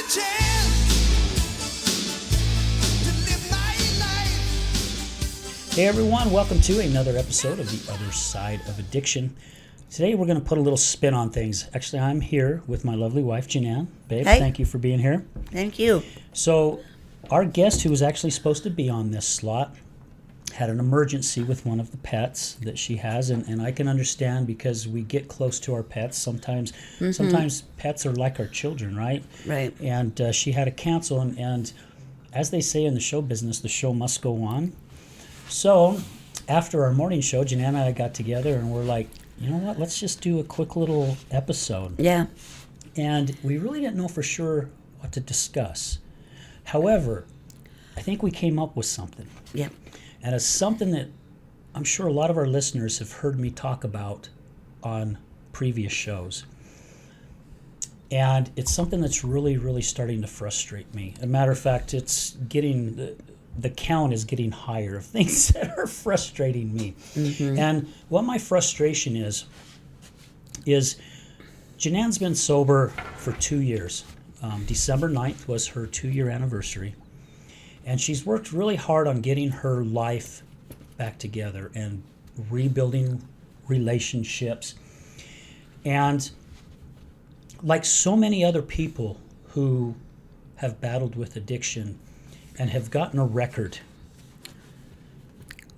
Hey everyone, welcome to another episode of The Other Side of Addiction. Today we're going to put a little spin on things. Actually, I'm here with my lovely wife, Jenann. Babe, Hey. Thank you for being here. Thank you. So, our guest who was actually supposed to be on this slot had an emergency with one of the pets that she has, and I can understand because we get close to our pets. Sometimes pets are like our children, right? Right. And she had to cancel, and as they say in the show business, the show must go on. So, after our morning show, Jenann and I got together and we're like, you know what, let's just do a quick little episode. Yeah. And we really didn't know for sure what to discuss. However, I think we came up with something. Yeah. And it's something that I'm sure a lot of our listeners have heard me talk about on previous shows. And it's something that's really, really starting to frustrate me. As a matter of fact, it's getting... the count is getting higher of things that are frustrating me. Mm-hmm. And what my frustration is Jenann's been sober for 2 years. December 9th was her 2-year anniversary. And she's worked really hard on getting her life back together and rebuilding relationships. And like so many other people who have battled with addiction and have gotten a record,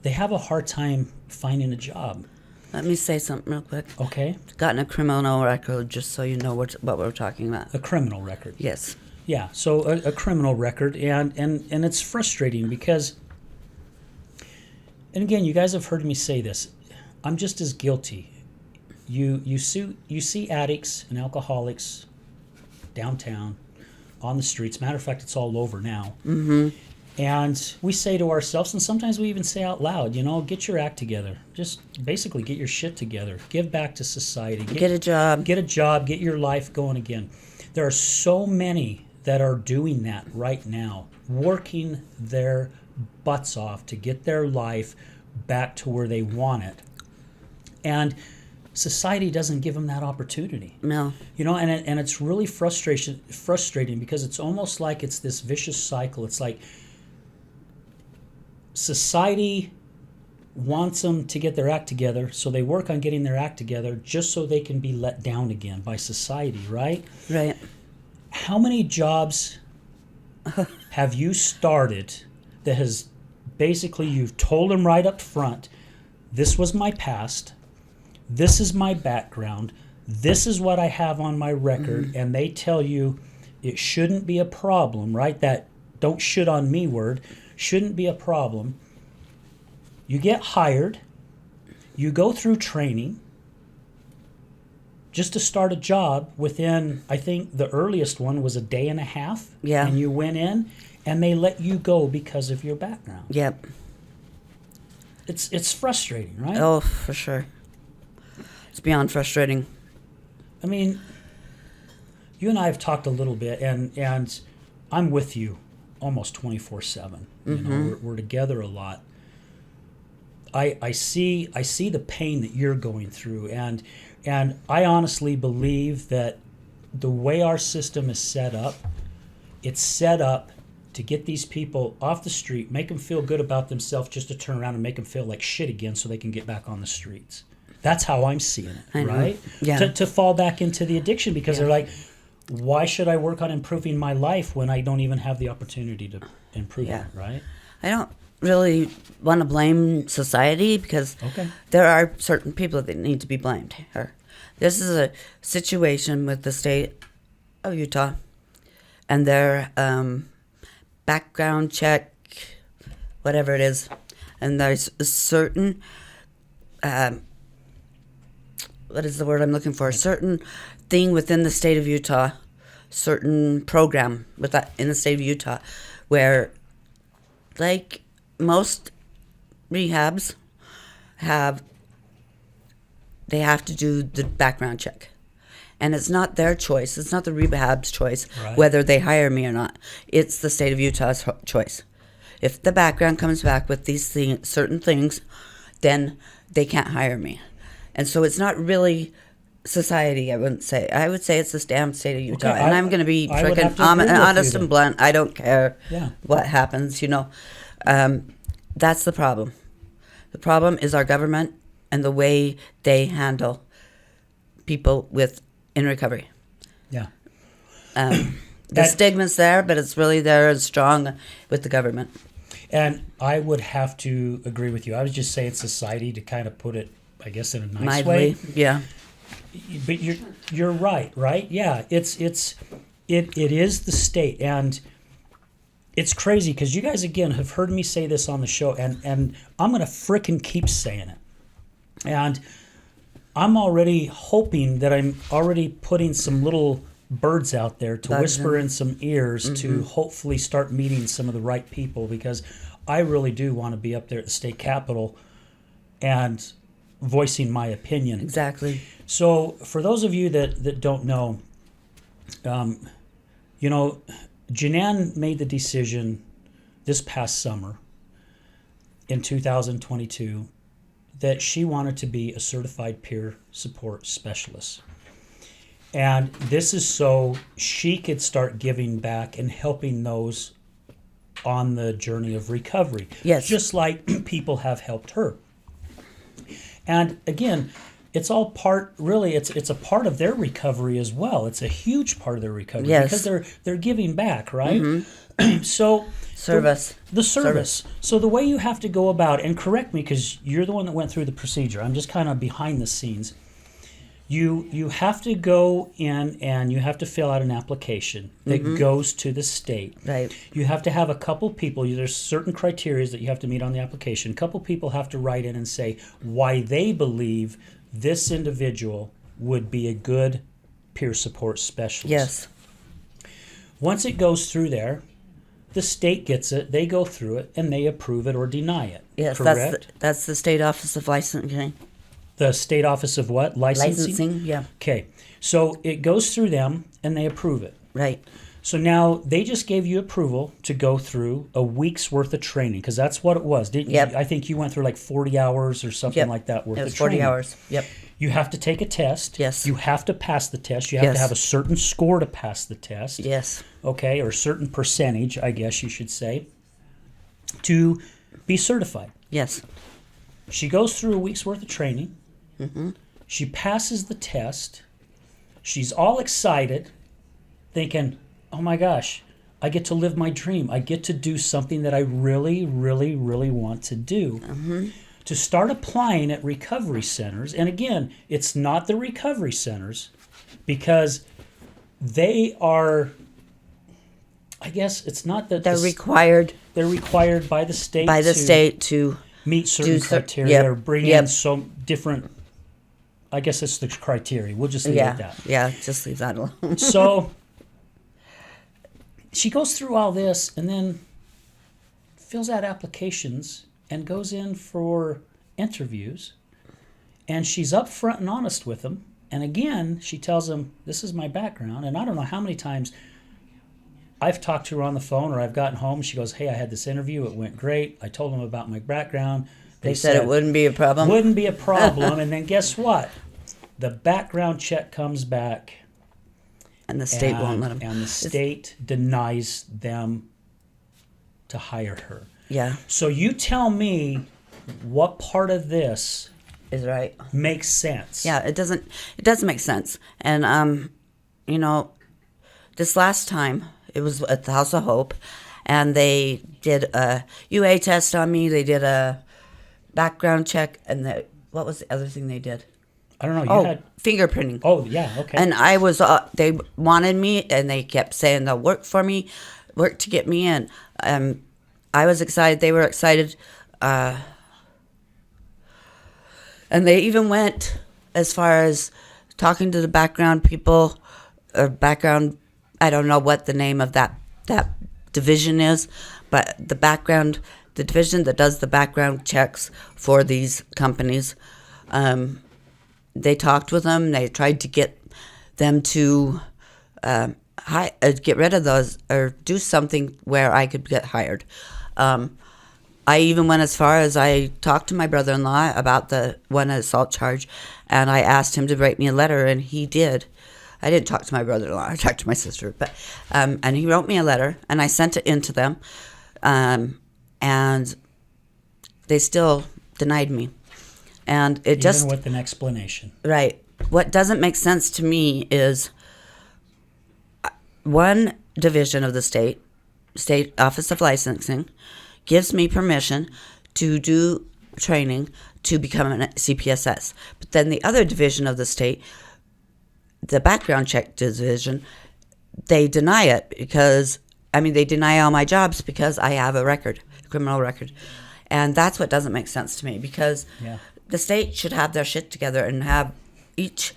they have a hard time finding a job. Let me say something real quick. Okay. Gotten a criminal record, just so you know what we're talking about. A criminal record. Yes. Yeah, so a criminal record, and it's frustrating because, and again, you guys have heard me say this, I'm just as guilty. You see addicts and alcoholics downtown, on the streets. Matter of fact, it's all over now. Mm-hmm. And we say to ourselves, and sometimes we even say out loud, get your act together. Just basically get your shit together. Give back to society. Get a job. Get a job. Get your life going again. There are so many that are doing that right now, working their butts off to get their life back to where they want it. And society doesn't give them that opportunity. No. And it's really frustrating because it's almost like it's this vicious cycle. It's like society wants them to get their act together, so they work on getting their act together just so they can be let down again by society, right? Right. How many jobs have you started that has basically you've told them right up front, this was my past, this is my background, this is what I have on my record, and they tell you it shouldn't be a problem, right? That don't shit on me word shouldn't be a problem. You get hired, you go through training just to start a job within, I think the earliest one was a day and a half. Yeah. And you went in and they let you go because of your background. Yep. It's frustrating, right? Oh, for sure. It's beyond frustrating. I mean, you and I have talked a little bit, and I'm with you almost 24/7. We're together a lot. I see the pain that you're going through, and I honestly believe that the way our system is set up, it's set up to get these people off the street, make them feel good about themselves, just to turn around and make them feel like shit again so they can get back on the streets. That's how I'm seeing it, right? Yeah. To fall back into the addiction because they're like, why should I work on improving my life when I don't even have the opportunity to improve it, right? I don't really want to blame society because there are certain people that need to be blamed here. This is a situation with the state of Utah and their background check, whatever it is. And there's a certain... what is the word I'm looking for? A certain thing within the state of Utah, certain program with that in the state of Utah, where, like most rehabs, they have to do the background check, and it's not their choice. It's not the rehab's choice whether they hire me or not. It's the state of Utah's choice. If the background comes back with these certain things, then they can't hire me. And so it's not really society, I wouldn't say. I would say it's the damn state of Utah. Okay, and I'm going to be I would freaking have to agree with honest you and then. blunt. I don't care Yeah. what happens, you know. That's the problem. The problem is our government and the way they handle people in recovery. Yeah. The stigma's there, but it's really there and strong with the government. And I would have to agree with you. I would just say it's society to kind of put it, I guess, in a nice Mildly, way. yeah. But you're right? Yeah, it is the state, and it's crazy because you guys again have heard me say this on the show, and I'm gonna frickin' keep saying it. And I'm already hoping that I'm already putting some little birds out there to whisper in some ears to hopefully start meeting some of the right people, because I really do want to be up there at the state capitol and voicing my opinion. Exactly. So for those of you that don't know, you know, Jenann made the decision this past summer in 2022 that she wanted to be a certified peer support specialist. And this is so she could start giving back and helping those on the journey of recovery. Yes. Just like people have helped her. And again, it's all part, really, it's a part of their recovery as well. It's a huge part of their recovery. Yes. Because they're giving back, right? So Service. the service. So the way you have to go about, and correct me because you're the one that went through the procedure. I'm just kind of behind the scenes. You have to go in and you have to fill out an application that goes to the state. Right. You have to have a couple people. There's certain criteria that you have to meet on the application. A couple people have to write in and say why they believe this individual would be a good peer support specialist. Yes. Once it goes through there, the state gets it, they go through it, and they approve it or deny it. Yes, correct? that's the State Office of Licensing. The State Office of what? Licensing? Yeah. Okay. So it goes through them, and they approve it. Right. So now they just gave you approval to go through a week's worth of training, because that's what it was. Didn't Yep. you? I think you went through like 40 hours or something like that worth It of was training. 40 hours. Yep. You have to take a test. Yes. You have to pass the test. You have to Yes. have a certain score to pass the test. Yes. Okay, or a certain percentage, I guess you should say, to be certified. Yes. She goes through a week's worth of training. She passes the test. She's all excited, thinking, oh my gosh, I get to live my dream. I get to do something that I really, really, really want to do. To start applying at recovery centers. And again, it's not the recovery centers, because they are, I guess it's not that They're required they're required by the state to meet certain criteria yep, or bring in some different, I guess it's the criteria. We'll just leave it at that. Yeah, just leave that alone. So she goes through all this and then fills out applications and goes in for interviews, and she's upfront and honest with them. And again, she tells them, this is my background. And I don't know how many times I've talked to her on the phone or I've gotten home. She goes, hey, I had this interview. It went great. I told them about my background. They said it wouldn't be a problem. Wouldn't be a problem. And then guess what? The background check comes back. And the state won't let them. And the state denies them to hire her. Yeah. So you tell me what part of this Is right. makes sense. Yeah, it doesn't make sense. And you know, this last time it was at the House of Hope, and they did a UA test on me. They did a background check, and what was the other thing they did? I don't know. You had fingerprinting. Oh yeah, okay. And I was they wanted me, and they kept saying they'll work for me, work to get me in. I was excited. They were excited. And they even went as far as talking to the background people, or background, I don't know what the name of that division is, but the division that does the background checks for these companies, they talked with them. They tried to get them to get rid of those or do something where I could get hired. I even went as far as I talked to my brother-in-law about the one assault charge, and I asked him to write me a letter, and he did. I didn't talk to my brother-in-law. I talked to my sister, but and he wrote me a letter, and I sent it in to them, and they still denied me. And it Even with an explanation. Right. What doesn't make sense to me is one division of the state Office of Licensing, gives me permission to do training to become a CPSS. But then the other division of the state, the background check division, they deny it because, they deny all my jobs because I have a criminal record. And that's what doesn't make sense to me, because the state should have their shit together and have each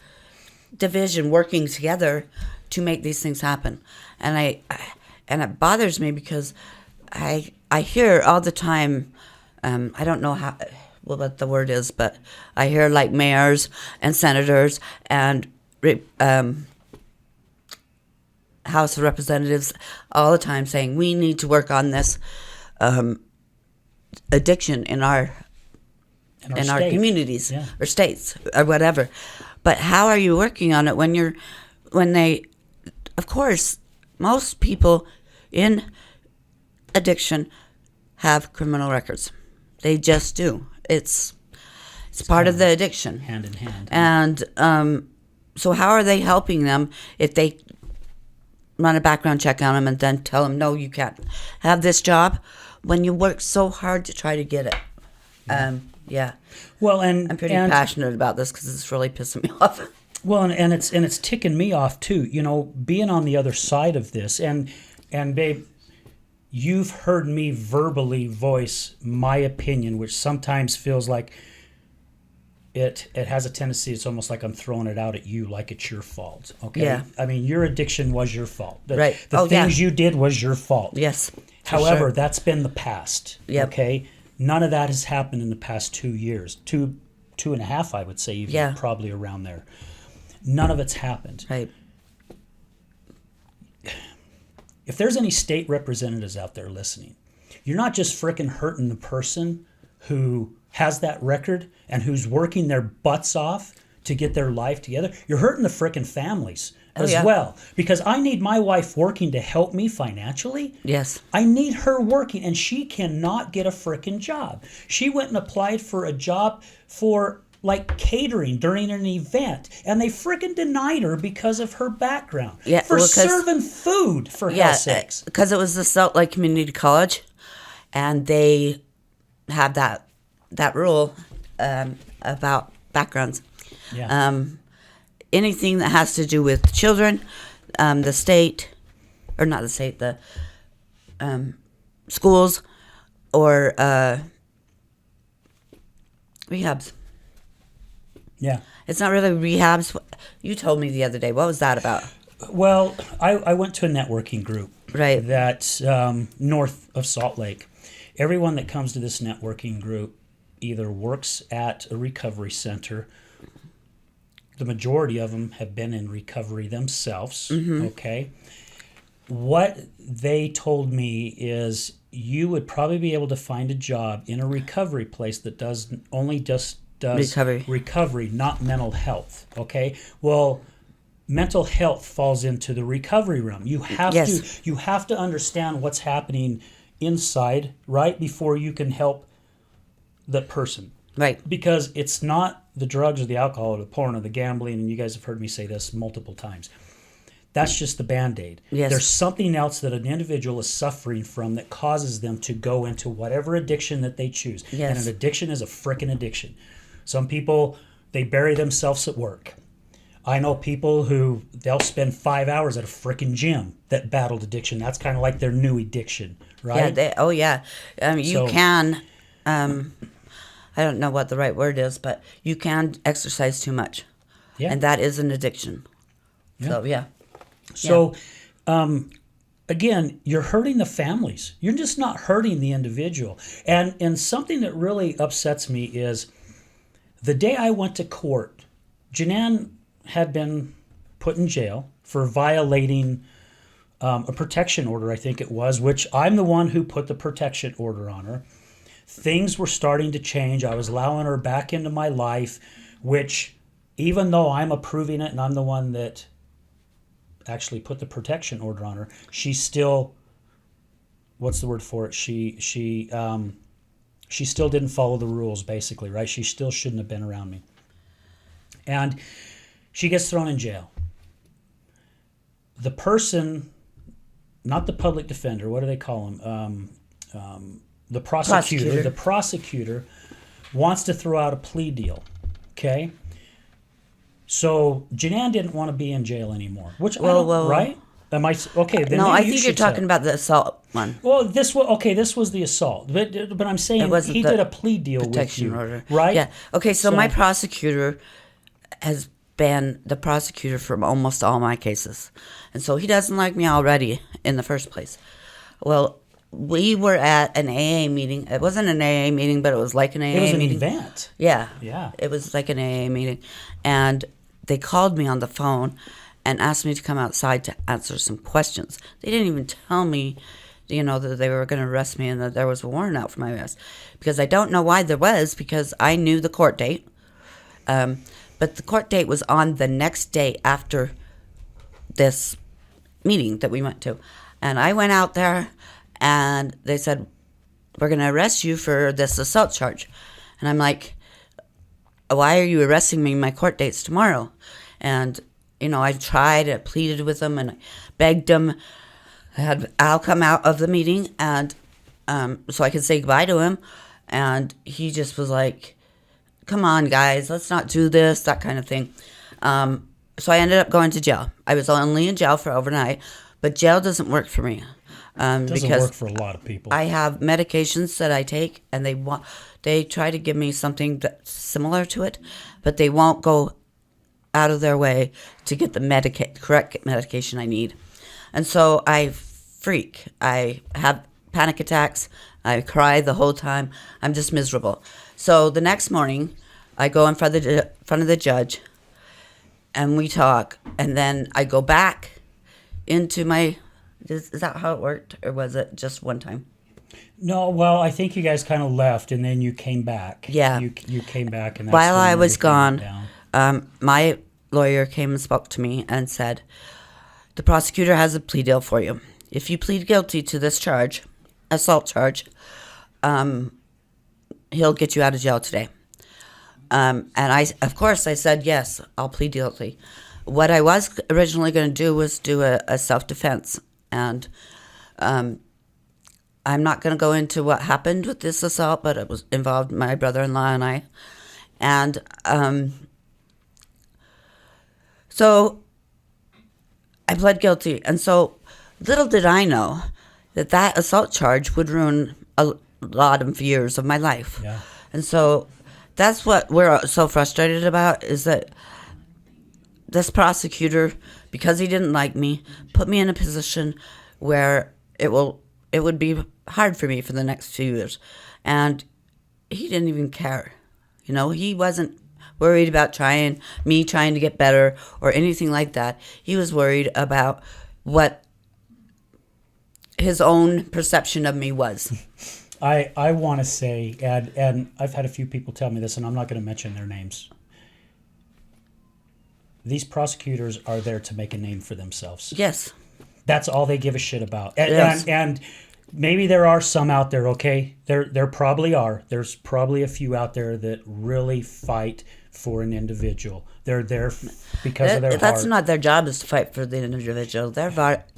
division working together to make these things happen. And it bothers me because I hear all the time, I don't know what the word is, but I hear like mayors and senators and House of Representatives all the time saying we need to work on this addiction in our communities or states or whatever. But how are you working on it when they, of course, most people in addiction have criminal records. They just do. It's part of the addiction. Hand in hand. And so how are they helping them if they run a background check on them and then tell them, no, you can't have this job when you work so hard to try to get it? Well, and I'm pretty passionate about this because it's really pissing me off. Well, and it's ticking me off too. Being on the other side of this, and babe, you've heard me verbally voice my opinion, which sometimes feels like it has a tendency. It's almost like I'm throwing it out at you, like it's your fault. Okay. Yeah. Your addiction was your fault. Right. The things you did was your fault. Yes. However, that's been the past. Yep. Okay. None of that has happened in the past 2 years, two and a half, I would say, even probably around there. None of it's happened. Right. If there's any state representatives out there listening, you're not just frickin' hurting the person who has that record and who's working their butts off to get their life together. You're hurting the frickin' families as well. Because I need my wife working to help me financially. Yes. I need her working, and she cannot get a frickin' job. She went and applied for a job for like catering during an event, and they frickin' denied her because of her background. Yeah, for serving food, for hell's sakes. Because it was the Salt Lake Community College, and they have that rule about backgrounds. Yeah. Anything that has to do with children, the state, or not the state, the schools, or rehabs. Yeah. It's not really rehabs. You told me the other day. What was that about? Well, I went to a networking group that's north of Salt Lake. Everyone that comes to this networking group either works at a recovery center. The majority of them have been in recovery themselves, okay? What they told me is you would probably be able to find a job in a recovery place that does recovery, not mental health, okay? Well, mental health falls into the recovery realm. You have to understand what's happening inside, right, before you can help that person. Right. Because it's not the drugs or the alcohol or the porn or the gambling, and you guys have heard me say this multiple times. That's just the Band-Aid. Yes. There's something else that an individual is suffering from that causes them to go into whatever addiction that they choose. Yes. And an addiction is a frickin' addiction. Some people, they bury themselves at work. I know people who, they'll spend 5 hours at a frickin' gym that battled addiction. That's kind of like their new addiction, right? You can... I don't know what the right word is, but you can exercise too much. Yeah. And that is an addiction. Yeah. So, again, you're hurting the families. You're just not hurting the individual. And something that really upsets me is the day I went to court, Jenann had been put in jail for violating a protection order, I think it was, which I'm the one who put the protection order on her. things were starting to change. I was allowing her back into my life, which even though I'm approving it and I'm the one that actually put the protection order on her, she still, what's the word for it? She still didn't follow the rules, basically, right? She still shouldn't have been around me. And she gets thrown in jail. The person, not the public defender, what do they call him? The prosecutor. The prosecutor wants to throw out a plea deal, okay? So Jenann didn't want to be in jail anymore, which right? Am I okay? Then no, I think you're say. talking about the assault one. Well, this was the assault, but I'm saying he did a plea deal with you, order. Right? Yeah. Okay, so my prosecutor has been the prosecutor for almost all my cases, and so he doesn't like me already in the first place. Well, we were at an AA meeting. It wasn't an AA meeting, but it was like an AA meeting. It was an event. Yeah. Yeah. It was like an AA meeting, and they called me on the phone and asked me to come outside to answer some questions. They didn't even tell me, that they were going to arrest me and that there was a warrant out for my arrest. Because I don't know why there was, because I knew the court date. But the court date was on the next day after this meeting that we went to. And I went out there, and they said, we're going to arrest you for this assault charge. And I'm like, why are you arresting me? My court date's tomorrow. And I tried, I pleaded with them, and I begged them. I'll come out of the meeting, and so I could say goodbye to him. And he just was like, come on, guys, let's not do this, that kind of thing. So I ended up going to jail. I was only in jail for overnight, but jail doesn't work for me. It doesn't work for a lot of people. I have medications that I take, and they try to give me something that's similar to it, but they won't go out of their way to get the correct medication I need. And so I freak. I have panic attacks. I cry the whole time. I'm just miserable. So the next morning, I go in front of the judge, and we talk, and then I go back into my... Is that how it worked, or was it just one time? No, well, I think you guys kind of left, and then you came back. Yeah. You came back, and that's while when I was everything gone, went down. my lawyer came and spoke to me and said, the prosecutor has a plea deal for you. If you plead guilty to this charge, assault charge, he'll get you out of jail today. And I said, yes, I'll plead guilty. What I was originally going to do was do a self-defense. And I'm not going to go into what happened with this assault, but it was involved my brother-in-law and I. And so I pled guilty. And so little did I know that assault charge would ruin a lot of years of my life. Yeah. And so that's what we're so frustrated about, is that this prosecutor, because he didn't like me, put me in a position where it would be hard for me for the next few years. And he didn't even care. He wasn't worried about trying to get better or anything like that. He was worried about what his own perception of me was. I want to say, and I've had a few people tell me this, and I'm not going to mention their names. These prosecutors are there to make a name for themselves. Yes. That's all they give a shit about. Yes. And maybe there are some out there, okay? There probably are. There's probably a few out there that really fight for an individual. They're there because of their heart. That's not their job, is to fight for the individual. Their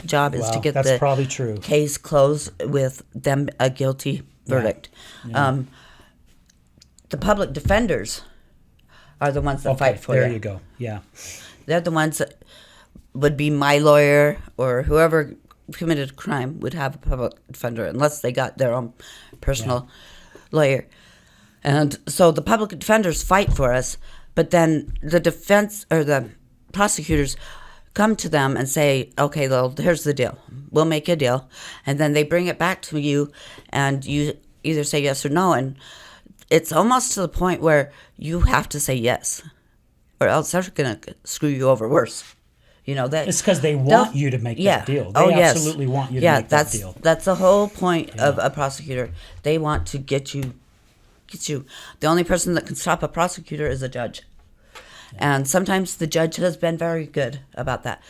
job is to get that's probably true. Case closed with them a guilty verdict. Yeah. The public defenders are the ones that fight for you. There you go. Yeah. They're the ones that would be my lawyer, or whoever committed a crime would have a public defender, unless they got their own personal lawyer. And so the public defenders fight for us, but then the defense or the prosecutors come to them and say, okay, well, here's the deal. We'll make a deal. And then they bring it back to you, and you either say yes or no. And it's almost to the point where you have to say yes, or else they're going to screw you over worse. It's because they want you to make that deal. They absolutely want you to make that deal. That's the whole point of a prosecutor. They want to get you prosecutes you. The only person that can stop a prosecutor is a judge. And sometimes the judge has been very good about that.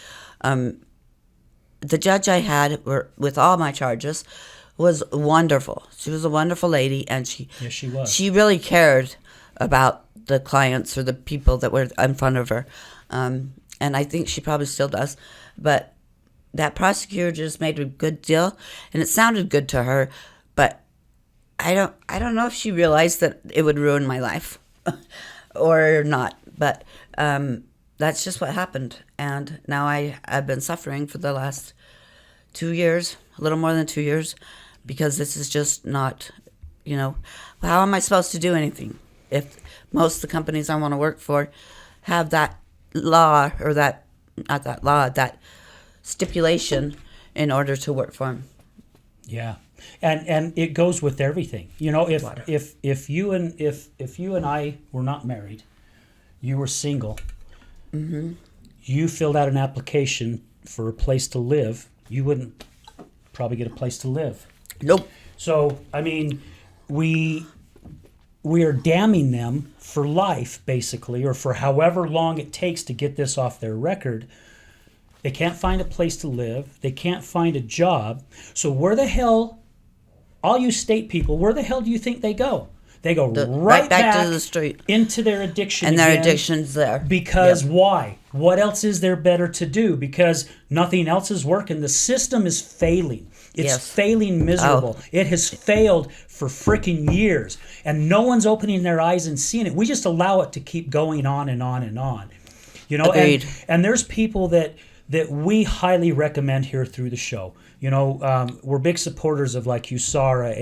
The judge I had with all my charges was wonderful. She was a wonderful lady, and she was. She really cared about the clients or the people that were in front of her. And I think she probably still does. But that prosecutor just made a good deal, and it sounded good to her, but I don't know if she realized that it would ruin my life or not. But that's just what happened. And now I've been suffering for the last 2 years, a little more than 2 years, because this is just not, how am I supposed to do anything if most of the companies I want to work for have that law or that stipulation in order to work for them. Yeah. And it goes with everything. If you and I were not married, you were single, you filled out an application for a place to live, you wouldn't probably get a place to live. Nope. So, I mean, we are damning them for life, basically, or for however long it takes to get this off their record. They can't find a place to live. They can't find a job. So where the hell, all you state people, where the hell do you think they go? They go right back to the street. Into their addiction and again. Their addiction's there. Because why? What else is there better to do? Because nothing else is working. The system is failing. It's failing miserable. Oh. It has failed for freaking years. And no one's opening their eyes and seeing it. We just allow it to keep going on and on and on. Agreed. And there's people that we highly recommend here through the show. We're big supporters of like USARA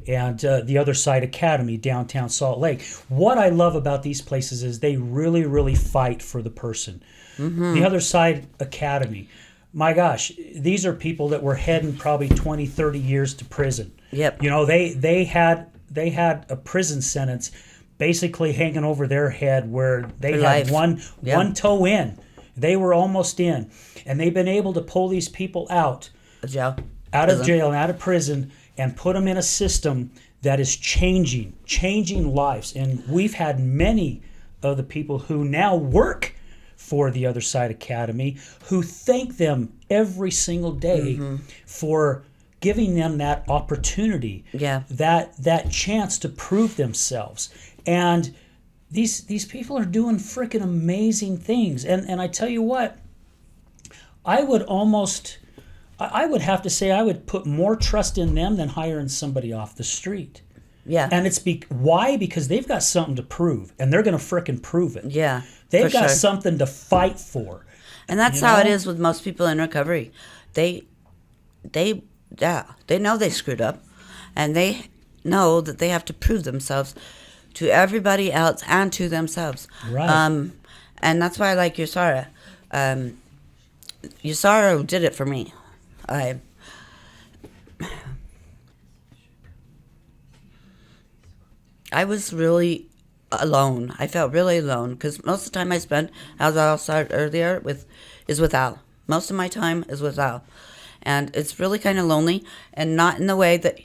and the Other Side Academy, downtown Salt Lake. What I love about these places is they really, really fight for the person. The Other Side Academy, my gosh, these are people that were heading probably 20, 30 years to prison. Yep. They had a prison sentence basically hanging over their head where they had one toe in. They were almost in, and they've been able to pull these people out of jail and out of prison and put them in a system that is changing lives. And we've had many of the people who now work for the Other Side Academy who thank them every single day for giving them that opportunity, that chance to prove themselves. And these people are doing freaking amazing things. And I tell you what, I would have to say I would put more trust in them than hiring somebody off the street. Yeah. And it's why? Because they've got something to prove, and they're going to frickin' prove it. Yeah. They've got something to fight for. And that's how it is with most people in recovery. They know they screwed up, and they know that they have to prove themselves to everybody else and to themselves. Right. And that's why I like USARA. USARA did it for me. I was really alone. I felt really alone because most of the time I spent, as I said earlier, is with Al. Most of my time is with Al. And it's really kind of lonely, and not in the way that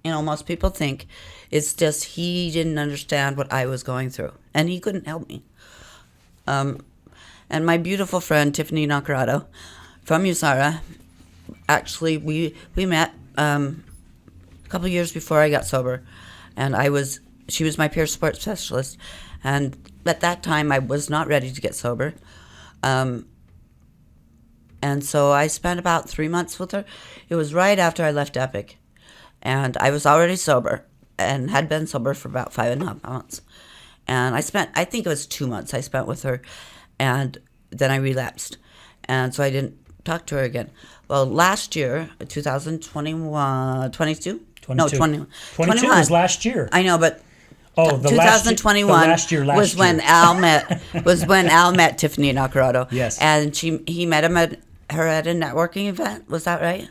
most people think. It's just he didn't understand what I was going through, and he couldn't help me. And my beautiful friend, Tiffany Nacarado, from USARA, actually, we met a couple years before I got sober, and she was my peer support specialist, and at that time, I was not ready to get sober. And so I spent about 3 months with her. It was right after I left Epic, and I was already sober and had been sober for about 5.5 months. And I think it was 2 months I spent with her, and then I relapsed. And so I didn't talk to her again. Well, last year, 2021, 22? 22. No, 21. 22 was last year. I know, but 2021 was when Al met Tiffany Nacarado. Yes. And he met her at a networking event. Was that right?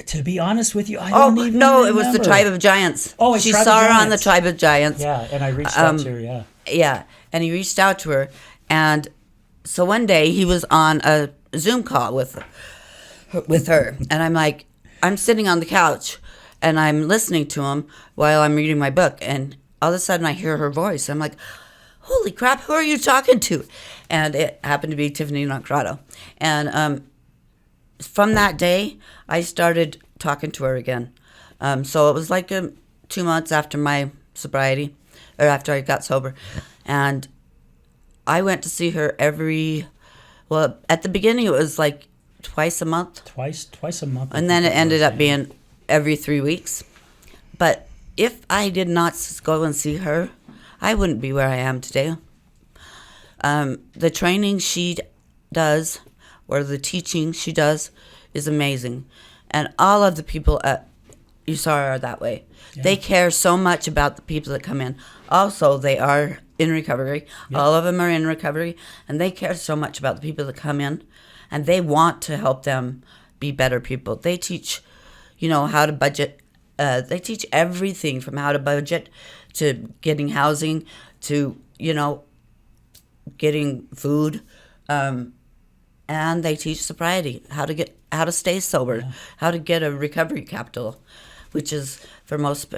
To be honest with you, I don't even remember. It was the Tribe of Giants. Oh, she saw her on the Tribe of Giants. Yeah, and I reached out to her, yeah. Yeah, and he reached out to her. And so one day he was on a Zoom call with her. And I'm sitting on the couch, and I'm listening to him while I'm reading my book. And all of a sudden I hear her voice. I'm like, holy crap, who are you talking to? And it happened to be Tiffany Nocrato. And from that day, I started talking to her again. So it was like 2 months after my sobriety, or after I got sober. And I went to see her at the beginning it was like twice a month. Twice a month. And then it ended up being every 3 weeks. But if I did not go and see her, I wouldn't be where I am today. The training she does, or the teaching she does, is amazing. And all of the people at USARA are that way. Yeah. They care so much about the people that come in. Also, they are in recovery. Yep. All of them are in recovery. And they care so much about the people that come in. And they want to help them be better people. They teach, how to budget. They teach everything from how to budget to getting housing to, getting food. And they teach sobriety, how to stay sober, how to get a recovery capital, which is, for most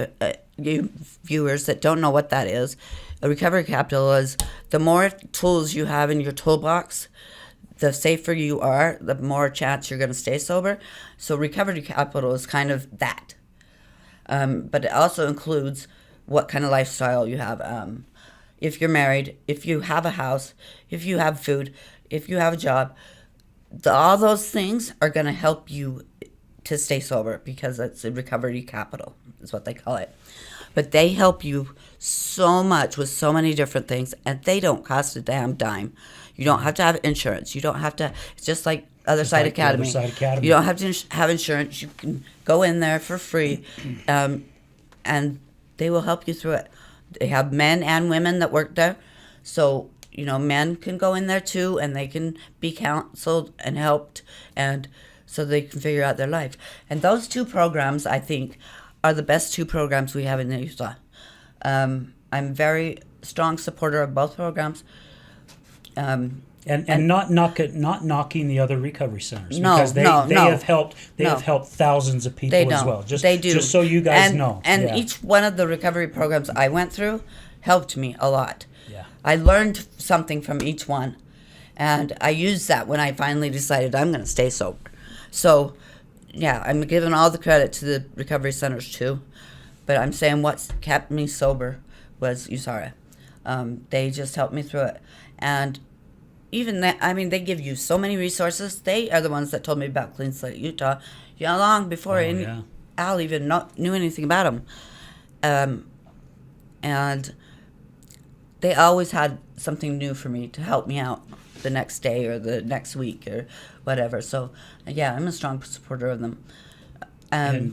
you viewers that don't know what that is, a recovery capital is the more tools you have in your toolbox, the safer you are, the more chance you're going to stay sober. So recovery capital is kind of that. But it also includes what kind of lifestyle you have. If you're married, if you have a house, if you have food, if you have a job, all those things are going to help you to stay sober, because it's a recovery capital is what they call it. But they help you so much with so many different things, and they don't cost a damn dime. You don't have to have insurance. You don't have to. It's just like Other Side Academy. You don't have to have insurance. You can go in there for free, and they will help you through it. They have men and women that work there, so men can go in there too, and they can be counseled and helped, and so they can figure out their life. And those two programs, I think, are the best two programs we have in Utah. I'm a very strong supporter of both programs. And not knocking the other recovery centers, because they have helped thousands of people as well. They do. Just so you guys know. And each one of the recovery programs I went through helped me a lot. Yeah. I learned something from each one, and I used that when I finally decided I'm going to stay sober. So, yeah, I'm giving all the credit to the recovery centers too, but I'm saying what kept me sober was USARA. They just helped me through it. And even that, they give you so many resources. They are the ones that told me about Clean Slate Utah, long before Al even knew anything about them. And they always had something new for me to help me out the next day or the next week or whatever. So, yeah, I'm a strong supporter of them. I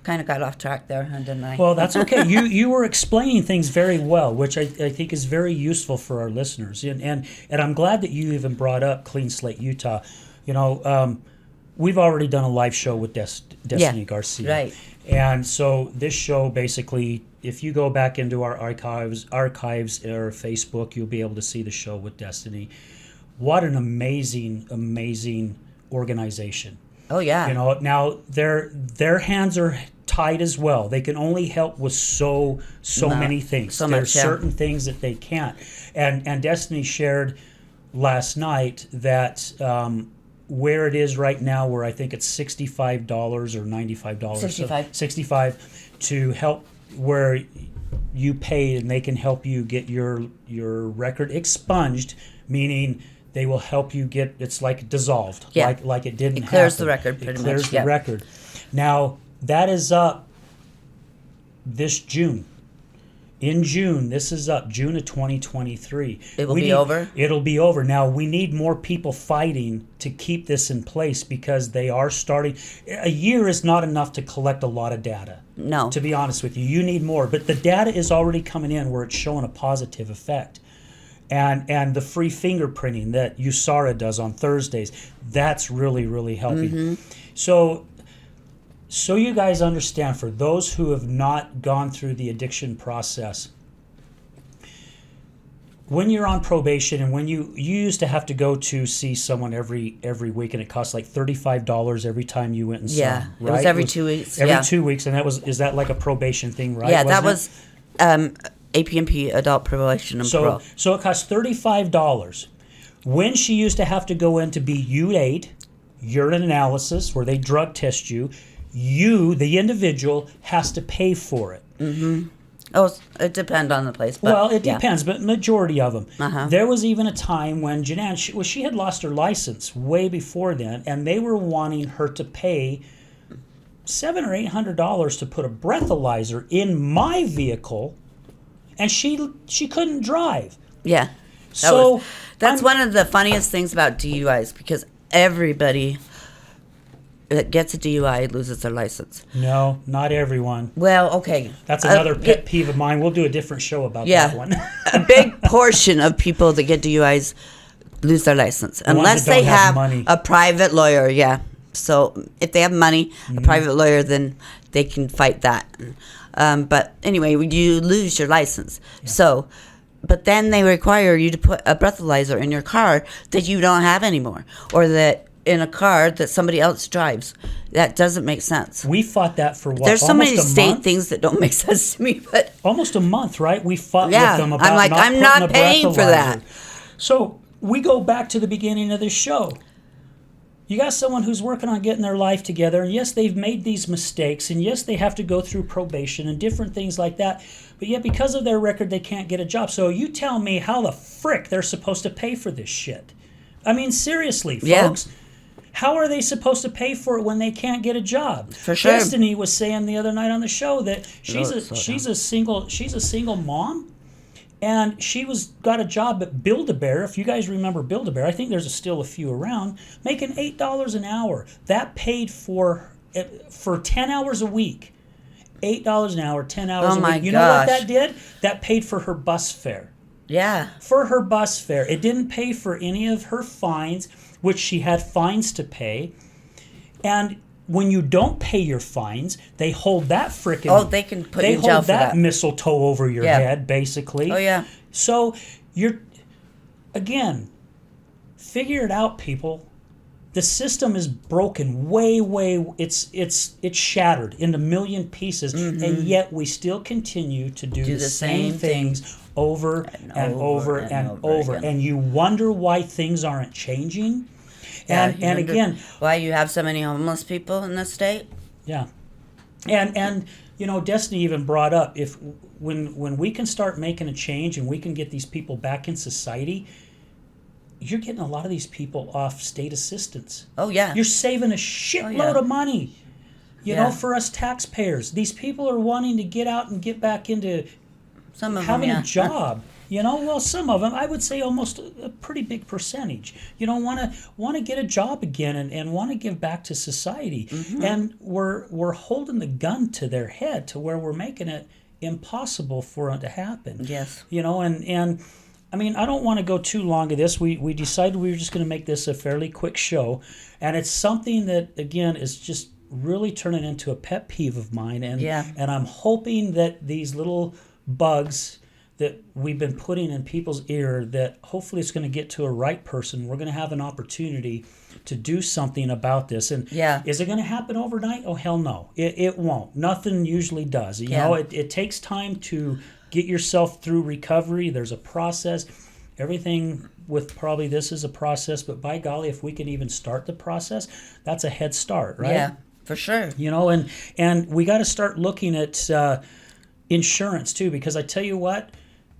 kind of got off track there, didn't I? Well, that's okay. You were explaining things very well, which I think is very useful for our listeners. And I'm glad that you even brought up Clean Slate Utah. We've already done a live show with Destiny Garcia. Right. And so this show, basically, if you go back into our archives or Facebook, you'll be able to see the show with Destiny. What an amazing, amazing organization. Oh, yeah. Now their hands are tied as well. They can only help with so many things. There's certain things that they can't. And Destiny shared last night that where it is right now, where I think it's $65 or $95. $65 to help where you pay, and they can help you get your record expunged, meaning they will help you get, it's like dissolved, like it didn't happen. It clears the record, pretty much. It clears the record. Now, that is up this June. In June, this is up, June of 2023. It will be over? It'll be over. Now, we need more people fighting to keep this in place, because they are starting. A year is not enough to collect a lot of data. No. To be honest with you. You need more. But the data is already coming in where it's showing a positive effect. And the free fingerprinting that USARA does on Thursdays, that's really, really helping. Mm-hmm. So you guys understand, for those who have not gone through the addiction process, when you're on probation, and when you used to have to go to see someone every week, and it cost like $35 every time you went and saw them, right? It was every 2 weeks. Every 2 weeks, and is that like a probation thing, right? Yeah, that was APMP, adult probation and parole. So it costs $35. When she used to have to go in to be UA'd, urine analysis, where they drug test you, the individual, has to pay for it. Mm-hmm. Oh, it depends on the place. But, well, it depends, but majority of them. Uh-huh. There was even a time when Jenann, she had lost her license way before then, and they were wanting her to pay $700 or $800 to put a breathalyzer in my vehicle, and she couldn't drive. Yeah. That's one of the funniest things about DUIs, because everybody that gets a DUI loses their license. No, not everyone. Well, okay. That's another pet peeve of mine. We'll do a different show about that one. A big portion of people that get DUIs lose their license. Unless they have a private lawyer, So if they have money, a private lawyer, then they can fight that. But anyway, you lose your license. Yeah. But then they require you to put a breathalyzer in your car that you don't have anymore, or that in a car that somebody else drives. That doesn't make sense. We fought that for what? There's so many state things that don't make sense to me, but almost a month, right? We fought with them about I'm like, I'm not paying for that. So we go back to the beginning of this show. You got someone who's working on getting their life together, and yes, they've made these mistakes, and yes, they have to go through probation and different things like that, but yet because of their record, they can't get a job. So you tell me how the frick they're supposed to pay for this shit. I mean, seriously, folks. How are they supposed to pay for it when they can't get a job? For sure. Destiny was saying the other night on the show that she's a single mom, and she got a job at Build-A-Bear. If you guys remember Build-A-Bear, I think there's still a few around, making $8 an hour. That paid for 10 hours a week. $8 an hour, 10 hours a week. You know what that did? That paid for her bus fare. Yeah. For her bus fare. It didn't pay for any of her fines, which she had fines to pay. And when you don't pay your fines, they hold that frickin' they can put you in jail for that. They hold that mistletoe over your head, basically. Oh, yeah. So again, figure it out, people. The system is broken it's shattered into a million pieces, and yet we still continue to do the same things over and over and over. And you wonder why things aren't changing. And again, why you have so many homeless people in this state? Yeah. And Destiny even brought up, when we can start making a change and we can get these people back in society, you're getting a lot of these people off state assistance. Oh, yeah. You're saving a shitload of money, you know, for us taxpayers. These people are wanting to get out and get back into having a job. Well, some of them, I would say almost a pretty big percentage, want to get a job again and want to give back to society. Mm-hmm. And we're holding the gun to their head to where we're making it impossible for it to happen. Yes. And I mean, I don't want to go too long of this. We decided we were just going to make this a fairly quick show. And it's something that, again, is just really turning into a pet peeve of mine. And I'm hoping that these little bugs that we've been putting in people's ear, that hopefully it's going to get to a right person. We're going to have an opportunity to do something about this. And is it going to happen overnight? Oh, hell no. It won't. Nothing usually does. You know, it takes time to get yourself through recovery. There's a process. Everything with probably this is a process, but by golly, if we can even start the process, that's a head start, right? Yeah, for sure. And we got to start looking at insurance too, because I tell you what,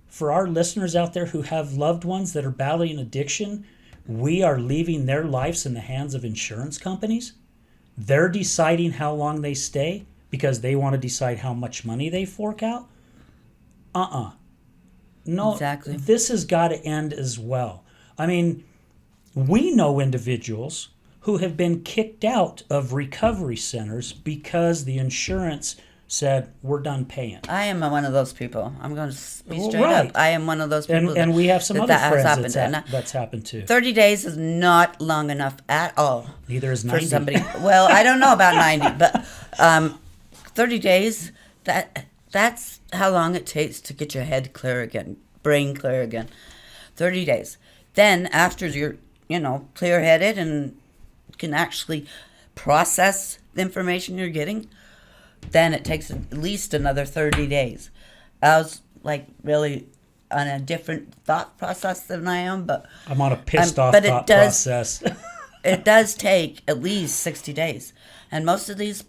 for our listeners out there who have loved ones that are battling addiction, we are leaving their lives in the hands of insurance companies. They're deciding how long they stay because they want to decide how much money they fork out. No, exactly. This has got to end as well. I mean, we know individuals who have been kicked out of recovery centers because the insurance said, we're done paying. I am one of those people. I'm going to be straight up. I am one of those people. And we have some other friends that's happened to. 30 days is not long enough at all. Neither is 90. For somebody. Well, I don't know about 90, but 30 days, that's how long it takes to get your head clear again, brain clear again. 30 days. Then after you're, clear-headed and can actually process the information you're getting, then it takes at least another 30 days. like really on a different thought process than I am, but I'm on a pissed off but thought process. It does take at least 60 days. And most of these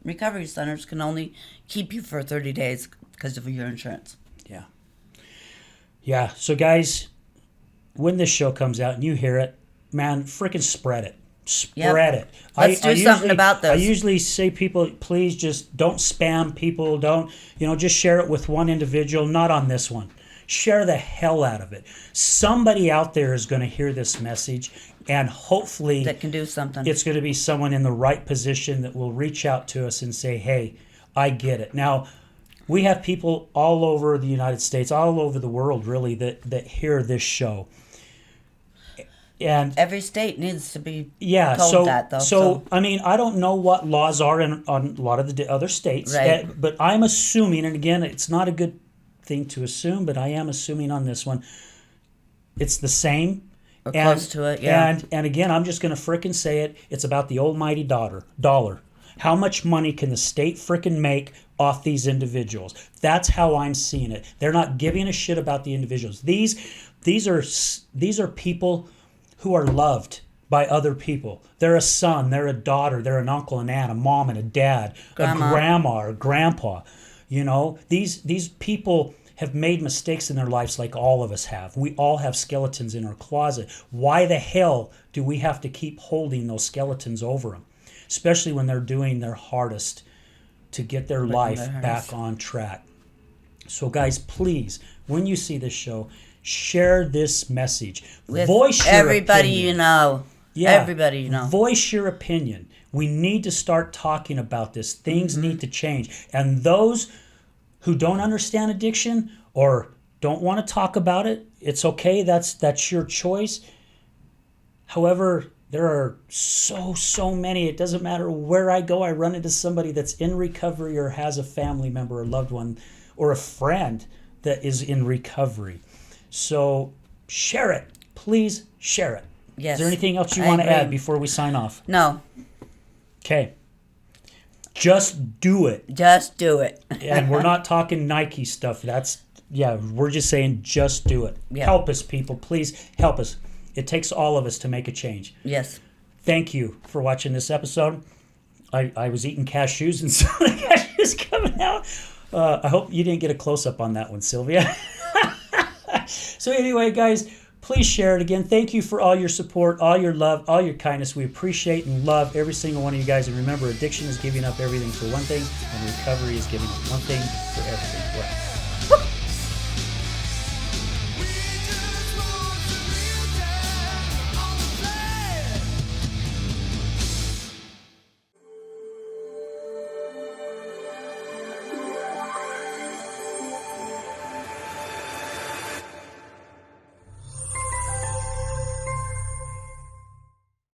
recovery centers can only keep you for 30 days because of your insurance. Yeah. Yeah. So, guys, when this show comes out and you hear it, man, freaking spread it. Spread it. Let's do something about this. I usually say, people, please just don't spam people. Don't, just share it with one individual, not on this one. Share the hell out of it. Somebody out there is going to hear this message, and hopefully that can do something. It's going to be someone in the right position that will reach out to us and say, hey, I get it. Now, we have people all over the United States, all over the world, really, that hear this show. And every state needs to be told that, though. So, I mean, I don't know what laws are on a lot of the other states. Right. But I'm assuming, and again, it's not a good thing to assume, but I am assuming on this one, it's the same. Or close to it, yeah. And again, I'm just going to frickin' say it. It's about the almighty dollar. How much money can the state frickin' make off these individuals? That's how I'm seeing it. They're not giving a shit about the individuals. These are people who are loved by other people. They're a son, they're a daughter, they're an uncle, an aunt, a mom and a dad, a grandma or grandpa. These people have made mistakes in their lives like all of us have. We all have skeletons in our closet. Why the hell do we have to keep holding those skeletons over them? Especially when they're doing their hardest to get their life back on track. So guys, please, when you see this show, share this message. With voice your everybody opinion. You know. Yeah. Everybody you know. Voice your opinion. We need to start talking about this. Things need to change. And those who don't understand addiction or don't want to talk about it, it's okay. That's your choice. However, there are so many. It doesn't matter where I go. I run into somebody that's in recovery or has a family member or loved one or a friend that is in recovery. So share it. Please share it. Yes. Is there anything else you want to add before we sign off? No. Okay. Just do it. Just do it. And we're not talking Nike stuff. We're just saying just do it. Yeah. Help us, people. Please help us. It takes all of us to make a change. Yes. Thank you for watching this episode. I was eating cashews and some of the cashews coming out. I hope you didn't get a close-up on that one, Sylvia. So anyway, guys, please share it again. Thank you for all your support, all your love, all your kindness. We appreciate and love every single one of you guys. And remember, addiction is giving up everything for one thing, and recovery is giving up one thing for everything. Well,